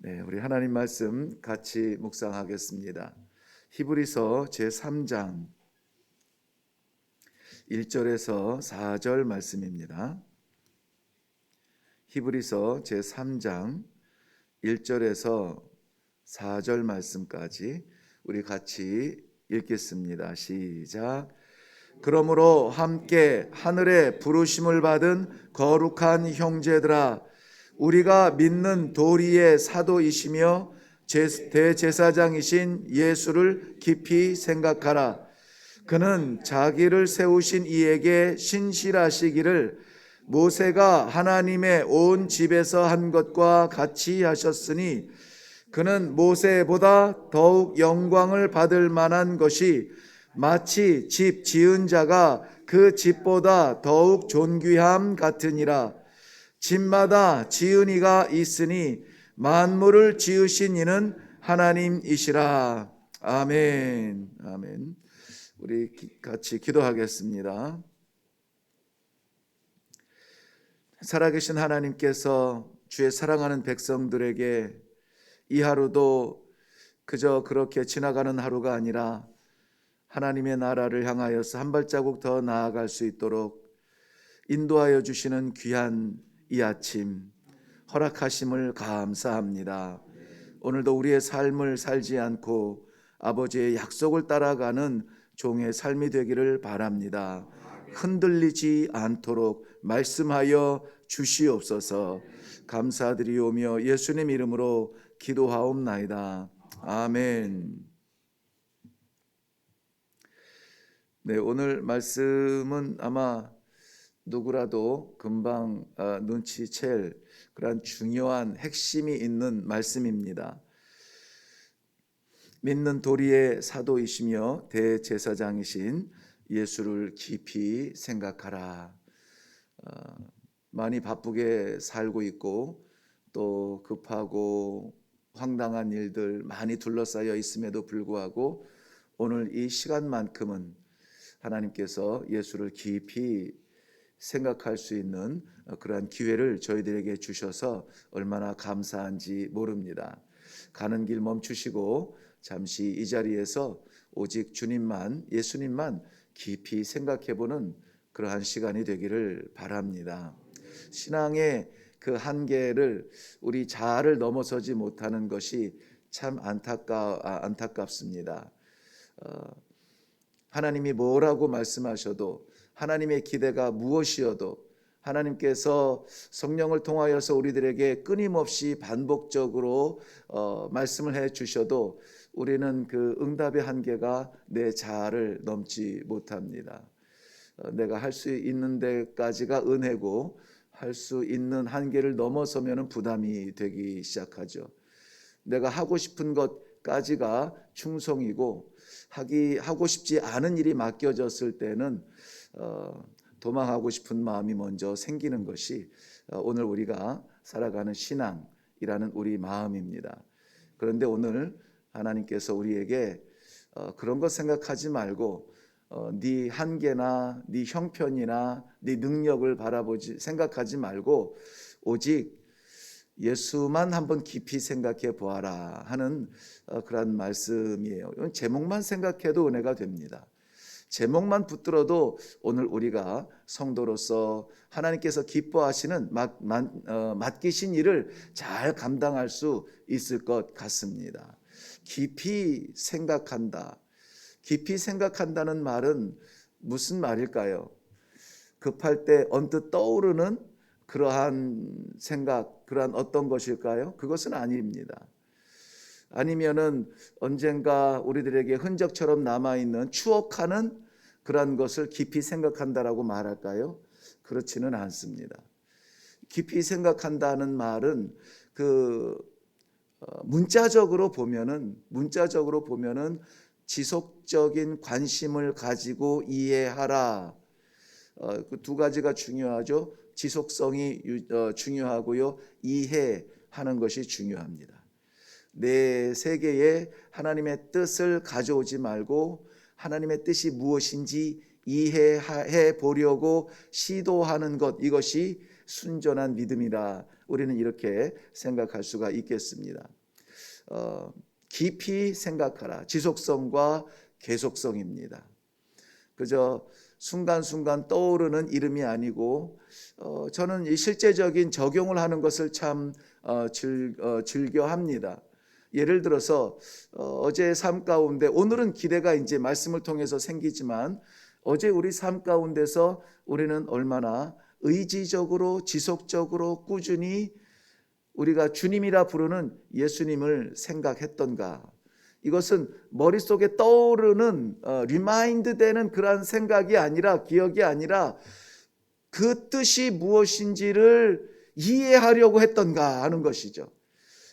네, 우리 하나님 말씀 같이 묵상하겠습니다. 히브리서 제3장 1절에서 4절 말씀입니다. 히브리서 제3장 1절에서 4절 말씀까지 우리 같이 읽겠습니다. 시작. 그러므로 함께 하늘에 부르심을 받은 거룩한 형제들아, 우리가 믿는 도리의 사도이시며 대제사장이신 예수를 깊이 생각하라. 그는 자기를 세우신 이에게 신실하시기를 모세가 하나님의 온 집에서 한 것과 같이 하셨으니, 그는 모세보다 더욱 영광을 받을 만한 것이 마치 집 지은 자가 그 집보다 더욱 존귀함 같으니라. 집마다 지은 이가 있으니 만물을 지으신 이는 하나님이시라. 아멘. 아멘. 우리 같이 기도하겠습니다. 살아계신 하나님께서 주의 사랑하는 백성들에게 이 하루도 그저 그렇게 지나가는 하루가 아니라 하나님의 나라를 향하여서 한 발자국 더 나아갈 수 있도록 인도하여 주시는 귀한 이 아침 허락하심을 감사합니다. 오늘도 우리의 삶을 살지 않고 아버지의 약속을 따라가는 종의 삶이 되기를 바랍니다. 흔들리지 않도록 말씀하여 주시옵소서. 감사드리오며 예수님 이름으로 기도하옵나이다. 아멘. 네, 오늘 말씀은 아마 누구라도 금방 눈치챌 그런 중요한 핵심이 있는 말씀입니다. 믿는 도리의 사도이시며 대제사장이신 예수를 깊이 생각하라. 많이 바쁘게 살고 있고 또 급하고 황당한 일들 많이 둘러싸여 있음에도 불구하고 오늘 이 시간만큼은 하나님께서 예수를 깊이 생각할 수 있는 그러한 기회를 저희들에게 주셔서 얼마나 감사한지 모릅니다. 가는 길 멈추시고 잠시 이 자리에서 오직 주님만, 예수님만 깊이 생각해보는 그러한 시간이 되기를 바랍니다. 신앙의 그 한계를 우리 자아를 넘어서지 못하는 것이 참 안타깝습니다. 하나님이 뭐라고 말씀하셔도, 하나님의 기대가 무엇이어도, 하나님께서 성령을 통하여서 우리들에게 끊임없이 반복적으로 말씀을 해 주셔도 우리는 그 응답의 한계가 내 자아를 넘지 못합니다. 내가 할 수 있는 데까지가 은혜고 할 수 있는 한계를 넘어서면 부담이 되기 시작하죠. 내가 하고 싶은 것까지가 충성이고 하고 싶지 않은 일이 맡겨졌을 때는 도망하고 싶은 마음이 먼저 생기는 것이 오늘 우리가 살아가는 신앙이라는 우리 마음입니다. 그런데 오늘 하나님께서 우리에게 그런 것 생각하지 말고 네 한계나 네 형편이나 네 능력을 생각하지 말고 오직 예수만 한번 깊이 생각해 보아라 하는 그런 말씀이에요. 제목만 생각해도 은혜가 됩니다. 제목만 붙들어도 오늘 우리가 성도로서 하나님께서 기뻐하시는 맡기신 일을 잘 감당할 수 있을 것 같습니다. 깊이 생각한다. 깊이 생각한다는 말은 무슨 말일까요? 급할 때 언뜻 떠오르는 그러한 생각, 그러한 어떤 것일까요? 그것은 아닙니다. 아니면은 언젠가 우리들에게 흔적처럼 남아있는 추억하는 그러한 것을 깊이 생각한다라고 말할까요? 그렇지는 않습니다. 깊이 생각한다는 말은 문자적으로 보면은 지속적인 관심을 가지고 이해하라. 그 두 가지가 중요하죠. 지속성이 중요하고요. 이해하는 것이 중요합니다. 내 세계에 하나님의 뜻을 가져오지 말고 하나님의 뜻이 무엇인지 이해해 보려고 시도하는 것, 이것이 순전한 믿음이라 우리는 이렇게 생각할 수가 있겠습니다. 깊이 생각하라. 지속성과 계속성입니다. 그저 순간순간 떠오르는 이름이 아니고 저는 이 실제적인 적용을 하는 것을 참 즐겨합니다. 예를 들어서 어제 삶 가운데, 오늘은 기대가 이제 말씀을 통해서 생기지만 어제 우리 삶 가운데서 우리는 얼마나 의지적으로 지속적으로 꾸준히 우리가 주님이라 부르는 예수님을 생각했던가. 이것은 머릿속에 떠오르는 리마인드 되는 그런 생각이 아니라, 기억이 아니라 그 뜻이 무엇인지를 이해하려고 했던가 하는 것이죠.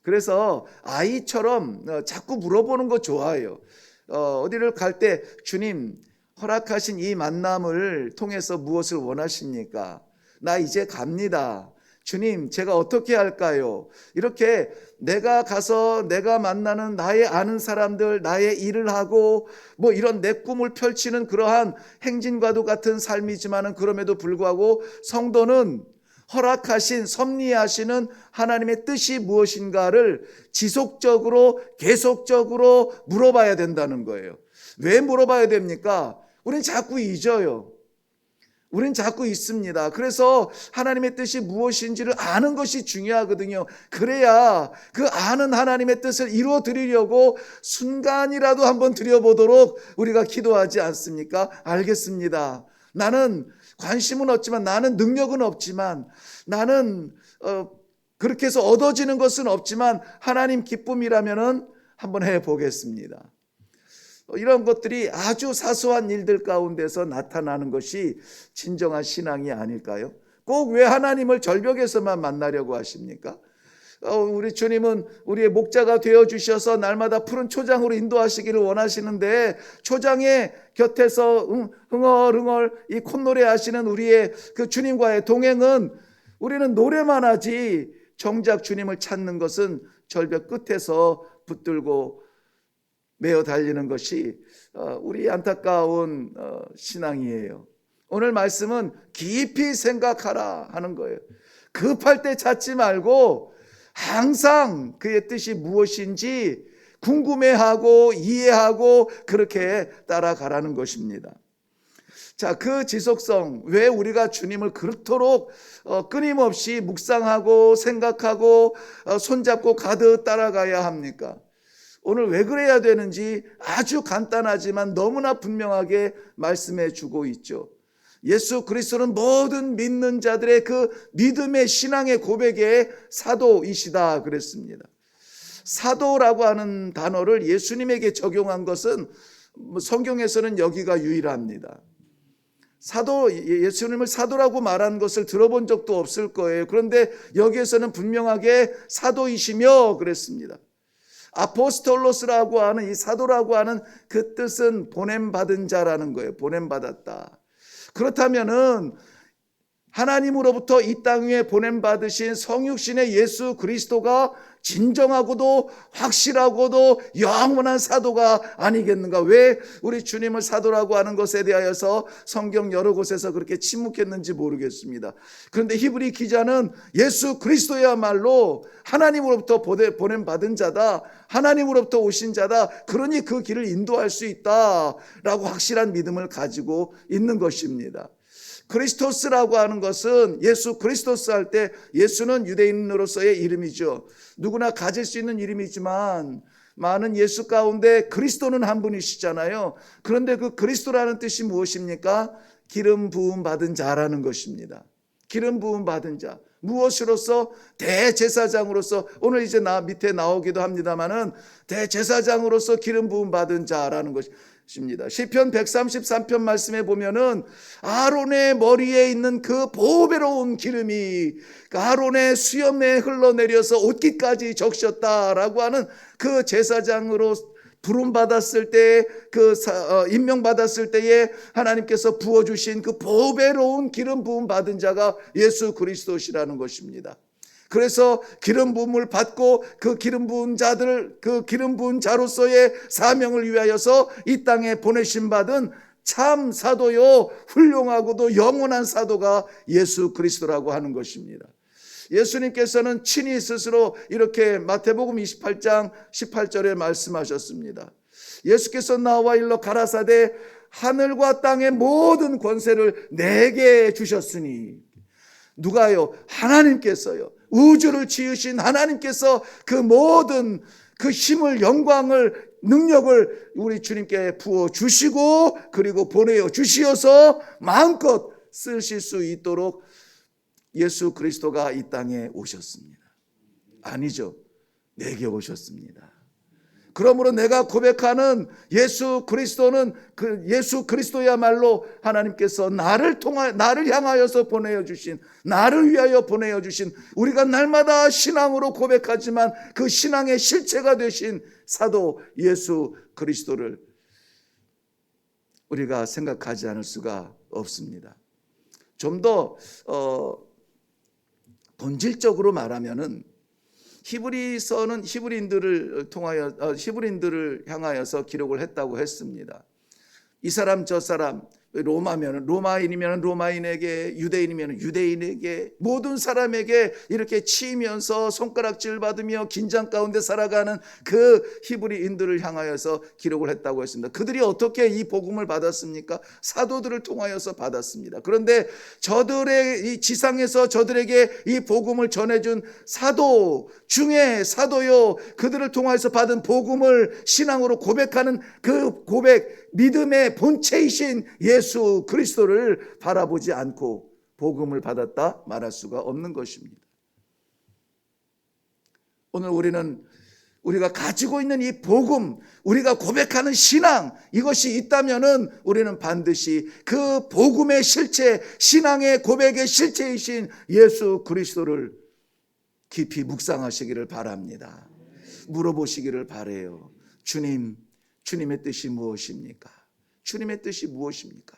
그래서 아이처럼 자꾸 물어보는 거 좋아해요. 어디를 갈 때 주님 허락하신 이 만남을 통해서 무엇을 원하십니까? 나 이제 갑니다. 주님, 제가 어떻게 할까요? 이렇게 내가 가서 내가 만나는 나의 아는 사람들, 나의 일을 하고 뭐 이런 내 꿈을 펼치는 그러한 행진과도 같은 삶이지만은 그럼에도 불구하고 성도는 허락하신, 섭리하시는 하나님의 뜻이 무엇인가를 지속적으로 계속적으로 물어봐야 된다는 거예요. 왜 물어봐야 됩니까? 우린 자꾸 잊어요. 우린 자꾸 잊습니다. 그래서 하나님의 뜻이 무엇인지를 아는 것이 중요하거든요. 그래야 그 아는 하나님의 뜻을 이루어 드리려고 순간이라도 한번 드려보도록 우리가 기도하지 않습니까? 알겠습니다. 나는 관심은 없지만, 나는 능력은 없지만, 나는 그렇게 해서 얻어지는 것은 없지만 하나님 기쁨이라면은 한번 해보겠습니다. 이런 것들이 아주 사소한 일들 가운데서 나타나는 것이 진정한 신앙이 아닐까요? 꼭 왜 하나님을 절벽에서만 만나려고 하십니까? 우리 주님은 우리의 목자가 되어주셔서 날마다 푸른 초장으로 인도하시기를 원하시는데, 초장의 곁에서 흥얼흥얼 이 콧노래 하시는 우리의 그 주님과의 동행은 우리는 노래만 하지 정작 주님을 찾는 것은 절벽 끝에서 붙들고 메어 달리는 것이 우리 안타까운 신앙이에요. 오늘 말씀은 깊이 생각하라 하는 거예요. 급할 때 찾지 말고 항상 그의 뜻이 무엇인지 궁금해하고 이해하고 그렇게 따라가라는 것입니다. 자, 그 지속성, 왜 우리가 주님을 그렇도록 끊임없이 묵상하고 생각하고 손잡고 가득 따라가야 합니까? 오늘 왜 그래야 되는지 아주 간단하지만 너무나 분명하게 말씀해 주고 있죠. 예수 그리스도는 모든 믿는 자들의 그 믿음의 신앙의 고백의 사도이시다 그랬습니다. 사도라고 하는 단어를 예수님에게 적용한 것은 성경에서는 여기가 유일합니다. 예수님을 사도라고 말한 것을 들어본 적도 없을 거예요. 그런데 여기에서는 분명하게 사도이시며 그랬습니다. 아포스톨로스라고 하는 이 사도라고 하는 그 뜻은 보냄받은 자라는 거예요. 보냄받았다. 그렇다면은 하나님으로부터 이 땅 위에 보냄받으신 성육신의 예수 그리스도가 진정하고도 확실하고도 영원한 사도가 아니겠는가? 왜 우리 주님을 사도라고 하는 것에 대하여서 성경 여러 곳에서 그렇게 침묵했는지 모르겠습니다. 그런데 히브리 기자는 예수 그리스도야말로 하나님으로부터 보냄받은 자다, 하나님으로부터 오신 자다, 그러니 그 길을 인도할 수 있다라고 확실한 믿음을 가지고 있는 것입니다. 크리스토스라고 하는 것은 예수 크리스토스 할 때, 예수는 유대인으로서의 이름이죠. 누구나 가질 수 있는 이름이지만 많은 예수 가운데 그리스도는 한 분이시잖아요. 그런데 그 그리스도라는 뜻이 무엇입니까? 기름 부음 받은 자라는 것입니다. 기름 부음 받은 자. 무엇으로서? 대제사장으로서. 오늘 이제 밑에 나오기도 합니다만은 대제사장으로서 기름 부음 받은 자라는 것입니다. 시편 133편 말씀에 보면은 아론의 머리에 있는 그 보배로운 기름이 아론의 수염에 흘러내려서 옷깃까지 적셨다라고 하는 그 제사장으로 부름받았을 때, 임명받았을 때에 하나님께서 부어주신 그 보배로운 기름 부음 받은 자가 예수 그리스도시라는 것입니다. 그래서 기름 부음을 받고 그 기름 부은 자들, 그 기름 부은 자로서의 사명을 위하여서 이 땅에 보내심 받은 참 사도요, 훌륭하고도 영원한 사도가 예수 그리스도라고 하는 것입니다. 예수님께서는 친히 스스로 이렇게 마태복음 28장 18절에 말씀하셨습니다. 예수께서 나와 일러 가라사대 하늘과 땅의 모든 권세를 내게 주셨으니. 누가요? 하나님께서요. 우주를 지으신 하나님께서 그 모든 그 힘을, 영광을, 능력을 우리 주님께 부어 주시고 그리고 보내어 주시어서 마음껏 쓰실 수 있도록 예수 그리스도가 이 땅에 오셨습니다. 아니죠. 내게 오셨습니다. 그러므로 내가 고백하는 예수 그리스도는 그 예수 그리스도야말로 하나님께서 나를 향하여서 보내어 주신, 나를 위하여 보내어 주신, 우리가 날마다 신앙으로 고백하지만 그 신앙의 실체가 되신 사도 예수 그리스도를 우리가 생각하지 않을 수가 없습니다. 좀 더 본질적으로 말하면은 히브리서는 히브리인들을 향하여서 기록을 했다고 했습니다. 이 사람 저 사람, 로마인이면 로마인에게, 유대인이면 유대인에게, 모든 사람에게 이렇게 치이면서 손가락질 받으며 긴장 가운데 살아가는 그 히브리인들을 향하여서 기록을 했다고 했습니다. 그들이 어떻게 이 복음을 받았습니까? 사도들을 통하여서 받았습니다. 그런데 저들의 이 지상에서 저들에게 이 복음을 전해준 사도 중에 사도요, 그들을 통하여서 받은 복음을 신앙으로 고백하는 그 고백, 믿음의 본체이신 예수 그리스도를 바라보지 않고 복음을 받았다 말할 수가 없는 것입니다. 오늘 우리가 가지고 있는 이 복음, 우리가 고백하는 신앙, 이것이 있다면은 우리는 반드시 그 복음의 실체, 신앙의 고백의 실체이신 예수 그리스도를 깊이 묵상하시기를 바랍니다. 물어보시기를 바라요. 주님의 뜻이 무엇입니까? 주님의 뜻이 무엇입니까?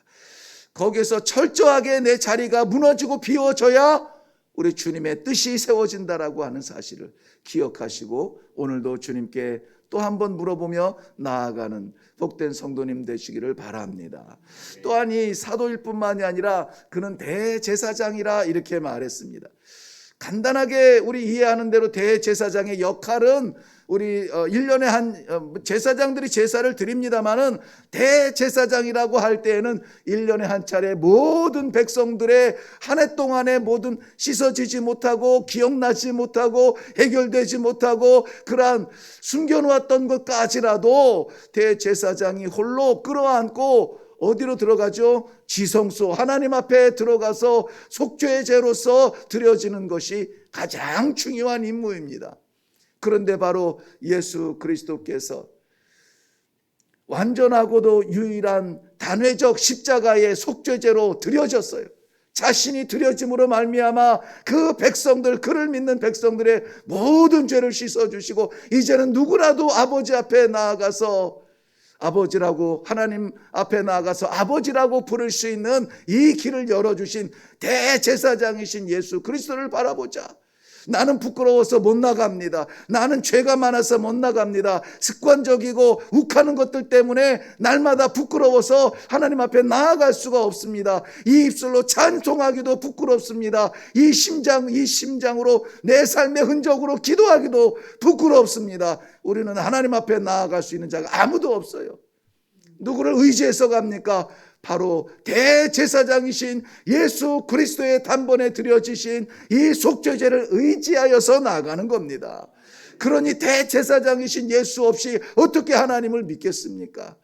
거기에서 철저하게 내 자리가 무너지고 비워져야 우리 주님의 뜻이 세워진다라고 하는 사실을 기억하시고 오늘도 주님께 또 한 번 물어보며 나아가는 복된 성도님 되시기를 바랍니다. 또한 이 사도일 뿐만이 아니라 그는 대제사장이라 이렇게 말했습니다. 간단하게 우리 이해하는 대로 대제사장의 역할은 우리 1년에 한 제사장들이 제사를 드립니다마는 대제사장이라고 할 때에는 1년에 한 차례 모든 백성들의 한 해 동안에 모든 씻어지지 못하고 기억나지 못하고 해결되지 못하고 그러한 숨겨놓았던 것까지라도 대제사장이 홀로 끌어안고 어디로 들어가죠? 지성소, 하나님 앞에 들어가서 속죄의 제로서 드려지는 것이 가장 중요한 임무입니다. 그런데 바로 예수 그리스도께서 완전하고도 유일한 단회적 십자가의 속죄제로 드려졌어요. 자신이 드려짐으로 말미암아 그 백성들, 그를 믿는 백성들의 모든 죄를 씻어주시고 이제는 누구라도 아버지 앞에 나아가서 아버지라고, 하나님 앞에 나아가서 아버지라고 부를 수 있는 이 길을 열어주신 대제사장이신 예수 그리스도를 바라보자. 나는 부끄러워서 못 나갑니다. 나는 죄가 많아서 못 나갑니다. 습관적이고 욱하는 것들 때문에 날마다 부끄러워서 하나님 앞에 나아갈 수가 없습니다. 이 입술로 찬송하기도 부끄럽습니다. 이 심장으로 내 삶의 흔적으로 기도하기도 부끄럽습니다. 우리는 하나님 앞에 나아갈 수 있는 자가 아무도 없어요. 누구를 의지해서 갑니까? 바로 대제사장이신 예수 그리스도의 단번에 드려지신 이 속죄제를 의지하여서 나아가는 겁니다. 그러니 대제사장이신 예수 없이 어떻게 하나님을 믿겠습니까?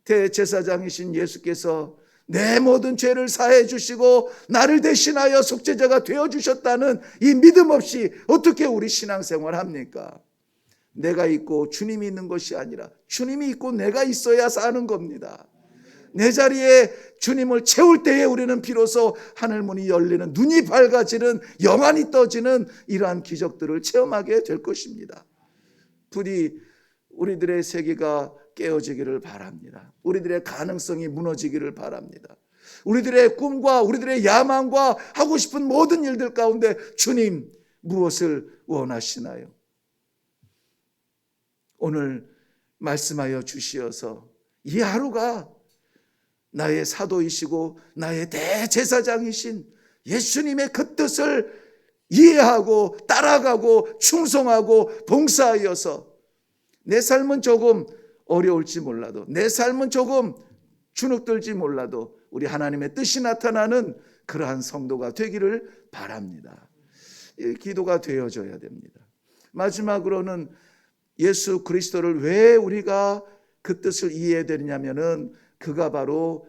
대제사장이신 예수께서 내 모든 죄를 사해 주시고 나를 대신하여 속죄자가 되어 주셨다는 이 믿음 없이 어떻게 우리 신앙생활 합니까? 내가 있고 주님이 있는 것이 아니라 주님이 있고 내가 있어야 사는 겁니다. 내 자리에 주님을 채울 때에 우리는 비로소 하늘문이 열리는, 눈이 밝아지는, 영안이 떠지는 이러한 기적들을 체험하게 될 것입니다. 부디 우리들의 세계가 깨어지기를 바랍니다. 우리들의 가능성이 무너지기를 바랍니다. 우리들의 꿈과 우리들의 야망과 하고 싶은 모든 일들 가운데 주님 무엇을 원하시나요? 오늘 말씀하여 주시어서 이 하루가 나의 사도이시고 나의 대제사장이신 예수님의 그 뜻을 이해하고 따라가고 충성하고 봉사하여서 내 삶은 조금 어려울지 몰라도, 내 삶은 조금 주눅들지 몰라도 우리 하나님의 뜻이 나타나는 그러한 성도가 되기를 바랍니다. 기도가 되어져야 됩니다. 마지막으로는 예수 그리스도를 왜 우리가 그 뜻을 이해해야 되느냐면은 그가 바로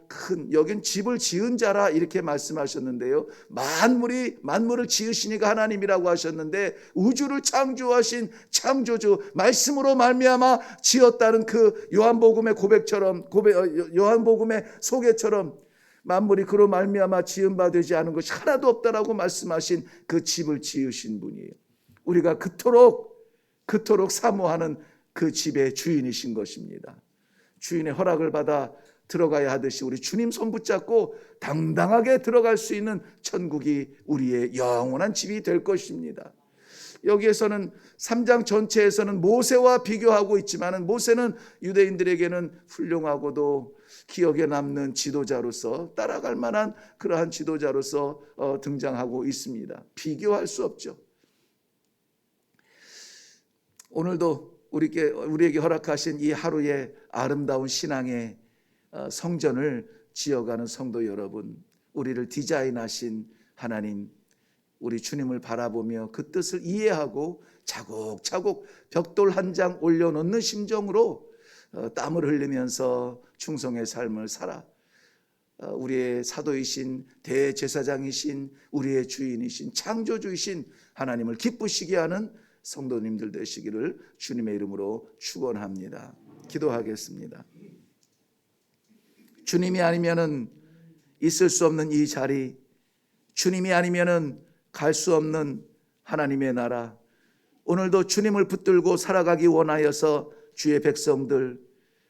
여긴 집을 지은 자라 이렇게 말씀하셨는데요. 만물을 지으시니까 하나님이라고 하셨는데 우주를 창조하신 창조주 말씀으로 말미암아 지었다는 그 요한복음의 고백처럼 요한복음의 소개처럼 만물이 그로 말미암아 지은 바 되지 않은 것이 하나도 없다라고 말씀하신 그 집을 지으신 분이에요. 우리가 그토록 사모하는 그 집의 주인이신 것입니다. 주인의 허락을 받아 들어가야 하듯이 우리 주님 손 붙잡고 당당하게 들어갈 수 있는 천국이 우리의 영원한 집이 될 것입니다. 여기에서는 3장 전체에서는 모세와 비교하고 있지만 모세는 유대인들에게는 훌륭하고도 기억에 남는 지도자로서 따라갈 만한 그러한 지도자로서 등장하고 있습니다. 비교할 수 없죠. 오늘도 우리에게 허락하신 이 하루의 아름다운 신앙의 성전을 지어가는 성도 여러분, 우리를 디자인하신 하나님, 우리 주님을 바라보며 그 뜻을 이해하고 차곡차곡 벽돌 한 장 올려놓는 심정으로 땀을 흘리면서 충성의 삶을 살아 우리의 사도이신 대제사장이신 우리의 주인이신 창조주이신 하나님을 기쁘시게 하는 성도님들 되시기를 주님의 이름으로 축원합니다. 기도하겠습니다. 주님이 아니면은 있을 수 없는 이 자리, 주님이 아니면은 갈 수 없는 하나님의 나라, 오늘도 주님을 붙들고 살아가기 원하여서 주의 백성들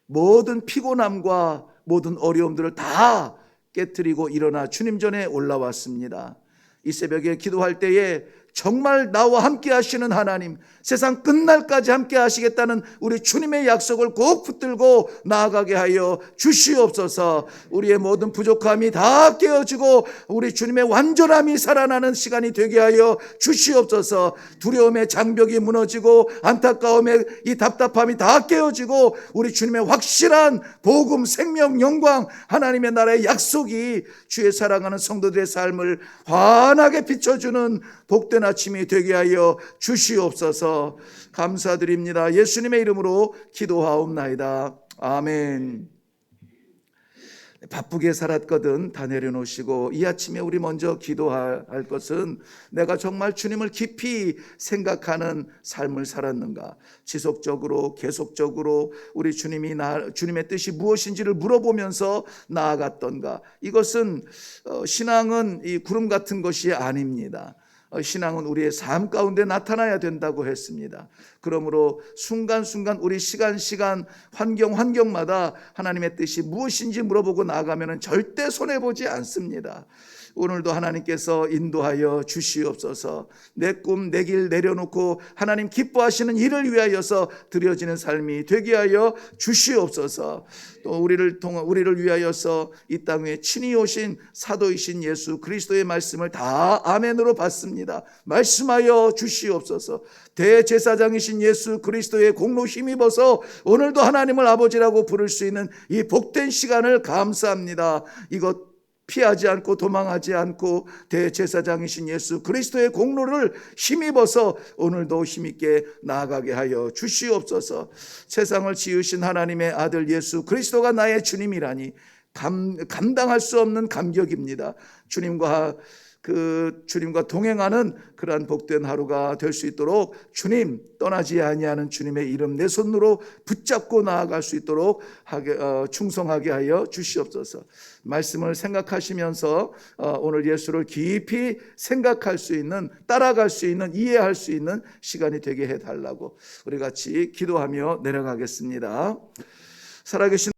모든 피곤함과 모든 어려움들을 다 깨트리고 일어나 주님 전에 올라왔습니다. 이 새벽에 기도할 때에 정말 나와 함께 하시는 하나님, 세상 끝날까지 함께 하시겠다는 우리 주님의 약속을 꼭 붙들고 나아가게 하여 주시옵소서. 우리의 모든 부족함이 다 깨어지고 우리 주님의 완전함이 살아나는 시간이 되게 하여 주시옵소서. 두려움의 장벽이 무너지고 안타까움의 이 답답함이 다 깨어지고 우리 주님의 확실한 복음, 생명, 영광, 하나님의 나라의 약속이 주의 사랑하는 성도들의 삶을 환하게 비춰주는 복된 아침이 되게 하여 주시옵소서. 감사드립니다. 예수님의 이름으로 기도하옵나이다. 아멘. 바쁘게 살았거든 다 내려놓으시고 이 아침에 우리 먼저 기도할 것은 내가 정말 주님을 깊이 생각하는 삶을 살았는가, 지속적으로 계속적으로 우리 주님의 뜻이 무엇인지를 물어보면서 나아갔던가. 이것은 신앙은 이 구름 같은 것이 아닙니다. 신앙은 우리의 삶 가운데 나타나야 된다고 했습니다. 그러므로 순간순간 우리 시간 환경마다 하나님의 뜻이 무엇인지 물어보고 나아가면 절대 손해보지 않습니다. 오늘도 하나님께서 인도하여 주시옵소서. 내 꿈, 내 길 내려놓고 하나님 기뻐하시는 일을 위하여서 드려지는 삶이 되게 하여 주시옵소서. 또 우리를 위하여서 이 땅 위에 친히 오신 사도이신 예수 그리스도의 말씀을 다 아멘으로 받습니다. 말씀하여 주시옵소서. 대제사장이신 예수 그리스도의 공로 힘입어서 오늘도 하나님을 아버지라고 부를 수 있는 이 복된 시간을 감사합니다. 이것 피하지 않고 도망하지 않고 대제사장이신 예수 그리스도의 공로를 힘입어서 오늘도 힘있게 나아가게 하여 주시옵소서. 세상을 지으신 하나님의 아들 예수 그리스도가 나의 주님이라니 감당할 수 없는 감격입니다. 주님과 동행하는 그러한 복된 하루가 될 수 있도록 주님, 떠나지 아니하는 주님의 이름 내 손으로 붙잡고 나아갈 수 있도록 충성하게 하여 주시옵소서. 말씀을 생각하시면서 오늘 예수를 깊이 생각할 수 있는, 따라갈 수 있는, 이해할 수 있는 시간이 되게 해달라고 우리 같이 기도하며 내려가겠습니다. 살아계신